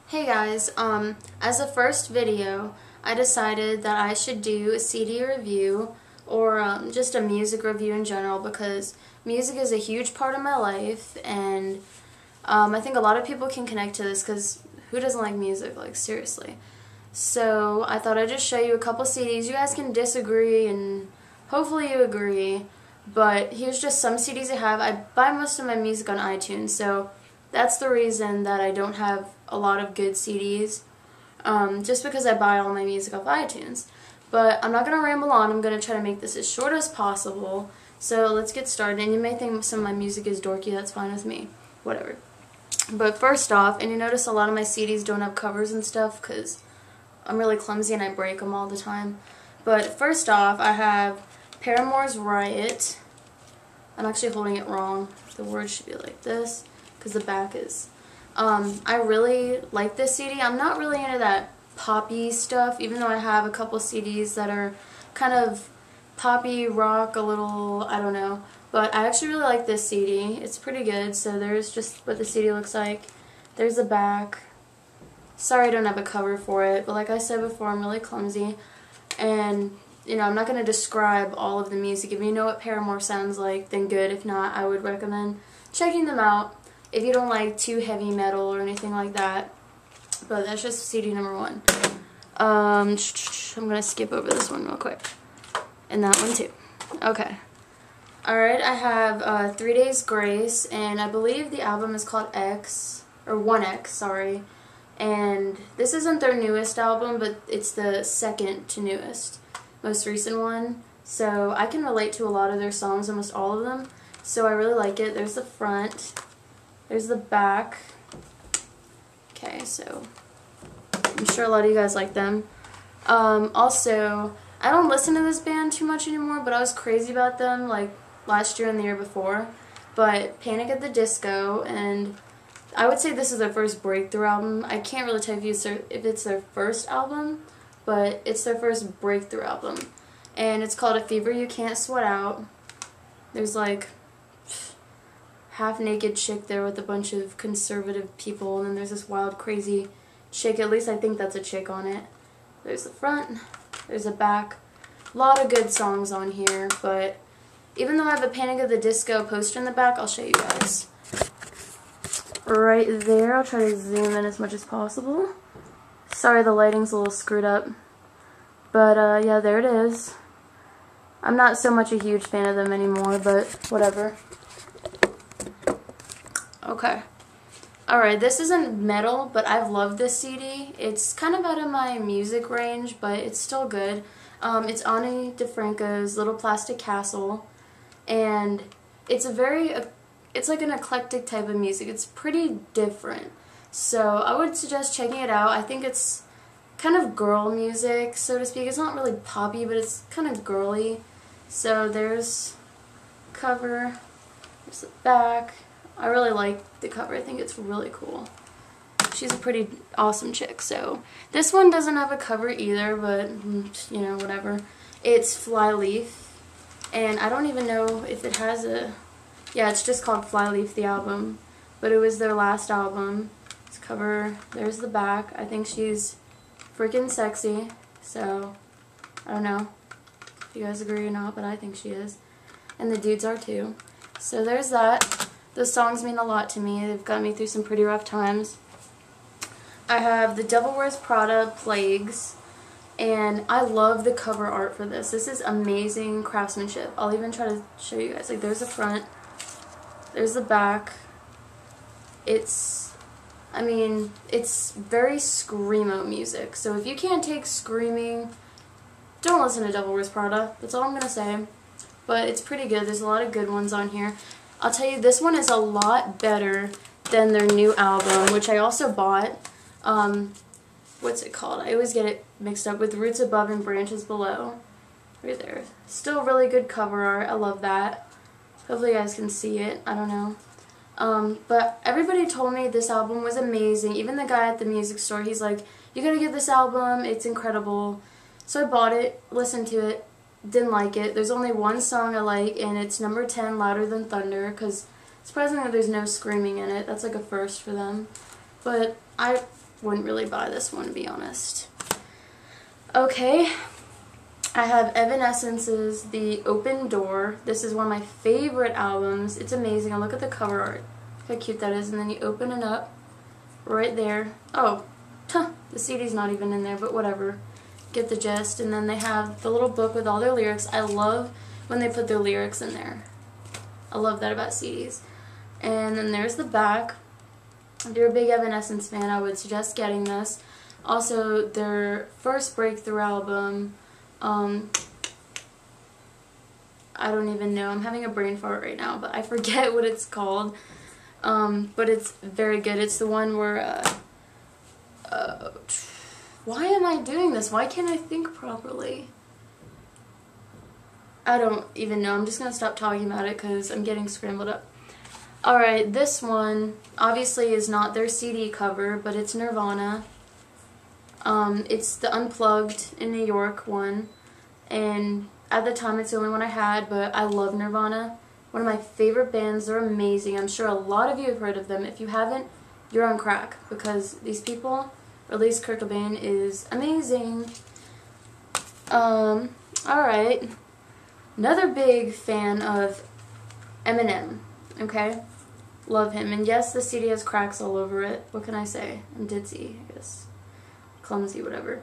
Hey guys, as a first video, I decided that I should do a CD review or just a music review in general because music is a huge part of my life and I think a lot of people can connect to this because who doesn't like music, like seriously. So I thought I'd just show you a couple CDs. You guys can disagree and hopefully you agree, but here's just some CDs I have. I buy most of my music on iTunes, so that's the reason that I don't have a lot of good CDs, just because I buy all my music off iTunes. But I'm not going to ramble on. I'm going to try to make this as short as possible. So let's get started. And you may think some of my music is dorky. That's fine with me. Whatever. But first off, and you notice a lot of my CDs don't have covers and stuff because I'm really clumsy and I break them all the time. But first off, I have Paramore's Riot. I'm actually holding it wrong. The words should be like this because the back is... I really like this CD. I'm not really into that poppy stuff, even though I have a couple CDs that are kind of poppy, rock, a little, I don't know. But I actually really like this CD. It's pretty good. So there's just what the CD looks like. There's the back. Sorry I don't have a cover for it, but like I said before, I'm really clumsy. And, you know, I'm not going to describe all of the music. If you know what Paramore sounds like, then good. If not, I would recommend checking them out if you don't like too heavy metal or anything like that. But that's just CD number one. I'm going to skip over this one real quick. And that one too. Okay. Alright, I have 3 Days Grace, and I believe the album is called X, or 1X, sorry. And this isn't their newest album, but it's the second to newest, most recent one. So I can relate to a lot of their songs, almost all of them. So I really like it. There's the front. There's the back. Okay, so I'm sure a lot of you guys like them. Also, I don't listen to this band too much anymore, but I was crazy about them like last year and the year before. But Panic at the Disco, and I would say this is their first breakthrough album. I can't really tell you if it's their first album, but it's their first breakthrough album. And it's called A Fever You Can't Sweat Out. There's like half-naked chick there with a bunch of conservative people, and then there's this wild, crazy chick. At least I think that's a chick on it. There's the front. There's the back. A lot of good songs on here, but even though I have a Panic at the Disco poster in the back, I'll show you guys. Right there. I'll try to zoom in as much as possible. Sorry, the lighting's a little screwed up. But, yeah, there it is. I'm not so much a huge fan of them anymore, but whatever. Okay. Alright, this isn't metal, but I've loved this CD. It's kind of out of my music range, but it's still good. It's Ani DeFranco's Little Plastic Castle, and it's it's like an eclectic type of music. It's pretty different. So I would suggest checking it out. I think it's kind of girl music, so to speak. It's not really poppy, but it's kind of girly. So there's cover, there's the back. I really like the cover. I think it's really cool. She's a pretty awesome chick. So this one doesn't have a cover either, but you know, whatever. It's Flyleaf, and I don't even know if it has a... Yeah, it's just called Flyleaf, the album, but it was their last album. This cover, there's the back. I think she's freaking sexy, so I don't know if you guys agree or not, but I think she is. And the dudes are too. So there's that. Those songs mean a lot to me. They've got me through some pretty rough times. I have The Devil Wears Prada, Plagues, and I love the cover art for this. This is amazing craftsmanship. I'll even try to show you guys. Like, there's the front, there's the back. I mean, it's very screamo music. So if you can't take screaming, don't listen to Devil Wears Prada. That's all I'm going to say. But it's pretty good. There's a lot of good ones on here. I'll tell you, this one is a lot better than their new album, which I also bought. What's it called? I always get it mixed up with Roots Above and Branches Below. Right there. Still really good cover art. I love that. Hopefully you guys can see it. I don't know. But everybody told me this album was amazing. Even the guy at the music store, he's like, you gotta get this album. It's incredible. So I bought it, listened to it. Didn't like it. There's only one song I like, and it's number 10, Louder Than Thunder, because surprisingly there's no screaming in it. That's like a first for them. But I wouldn't really buy this one, to be honest. Okay, I have Evanescence's The Open Door. This is one of my favorite albums. It's amazing. And look at the cover art. Look how cute that is. And then you open it up right there. Oh, the CD's not even in there, but whatever. Get the gist. And then they have the little book with all their lyrics. I love when they put their lyrics in there. I love that about CDs. And then there's the back. If you're a big Evanescence fan, I would suggest getting this. Also, their first breakthrough album, I don't even know. I'm having a brain fart right now, but I forget what it's called. But it's very good. It's the one where, why am I doing this? Why can't I think properly? I don't even know. I'm just going to stop talking about it because I'm getting scrambled up. Alright, this one obviously is not their CD cover, but it's Nirvana. It's the Unplugged in New York one, and at the time it's the only one I had, but I love Nirvana. One of my favorite bands. They're amazing. I'm sure a lot of you have heard of them. If you haven't, you're on crack, because these people, or at least Kurt Cobain, is amazing. Alright. Another big fan of Eminem, okay? Love him. And yes, the CD has cracks all over it. What can I say? I'm ditzy, I guess. Clumsy, whatever.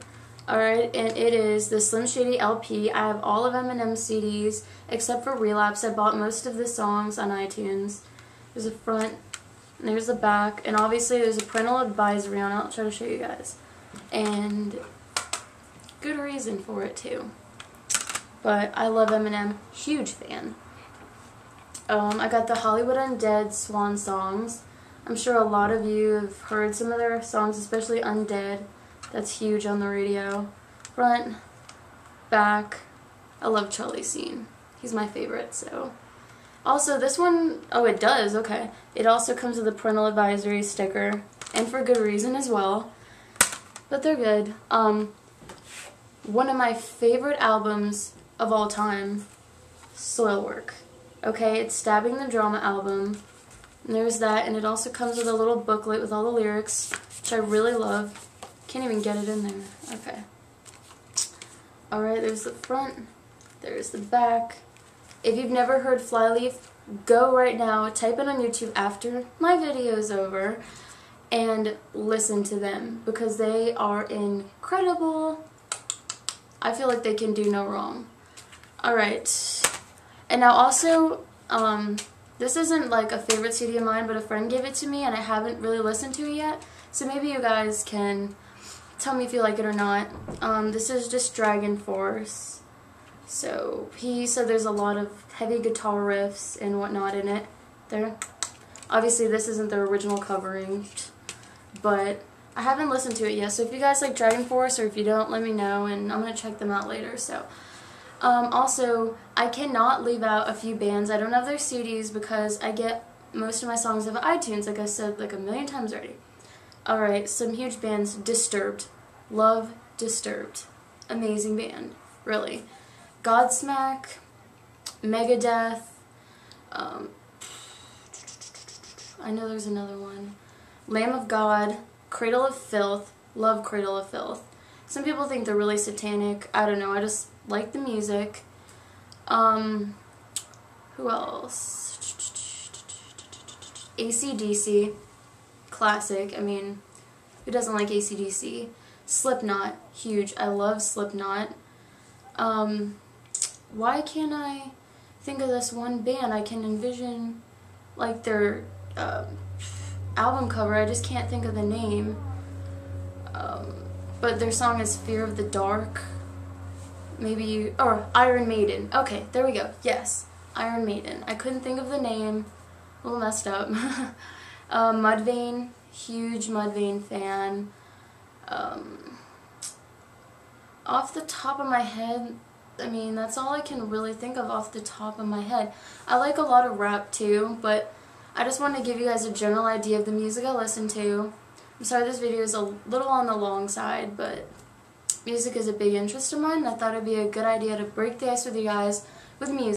Alright, and it is the Slim Shady LP. I have all of Eminem's CDs, except for Relapse. I bought most of the songs on iTunes. There's a front, and there's the back, and obviously there's a parental advisory on it. I'll try to show you guys. And good reason for it, too. But I love Eminem. Huge fan. I got the Hollywood Undead Swan songs. I'm sure a lot of you have heard some of their songs, especially Undead. That's huge on the radio. Front, back. I love Charlie Sheen. He's my favorite, so. Also, this one, oh, it does, okay. It also comes with a parental advisory sticker, and for good reason as well. But they're good. One of my favorite albums of all time, Soilwork. Okay, it's Stabbing the Drama album. And there's that, and it also comes with a little booklet with all the lyrics, which I really love. Can't even get it in there. Okay. Alright, there's the front. There's the back. If you've never heard Flyleaf, go right now, type it on YouTube after my video is over, and listen to them, because they are incredible. I feel like they can do no wrong. Alright. And now also, this isn't like a favorite CD of mine, but a friend gave it to me and I haven't really listened to it yet. So maybe you guys can tell me if you like it or not. This is just Dragon Force. So he said there's a lot of heavy guitar riffs and whatnot in it. There. Obviously this isn't the original covering, but I haven't listened to it yet. So if you guys like Dragon Force, or if you don't, let me know and I'm going to check them out later. So. Also, I cannot leave out a few bands. I don't have their CDs because I get most of my songs off of iTunes, like I said like a million times already. Alright, some huge bands. Disturbed. Love Disturbed. Amazing band. Really. Godsmack. Megadeth. I know there's another one. Lamb of God. Cradle of Filth. Love Cradle of Filth. Some people think they're really satanic. I don't know. I just like the music. Who else? AC/DC. Classic. I mean, who doesn't like AC/DC? Slipknot. Huge. I love Slipknot. Why can't I think of this one band? I can envision like their album cover. I just can't think of the name. But their song is Fear of the Dark. Maybe you, or Iron Maiden. Okay, there we go. Yes, Iron Maiden. I couldn't think of the name. A little messed up. Mudvayne. Huge Mudvayne fan. Off the top of my head, I mean, that's all I can really think of off the top of my head. I like a lot of rap too, but I just wanted to give you guys a general idea of the music I listen to. I'm sorry this video is a little on the long side, but music is a big interest of mine, and I thought it would be a good idea to break the ice with you guys with music.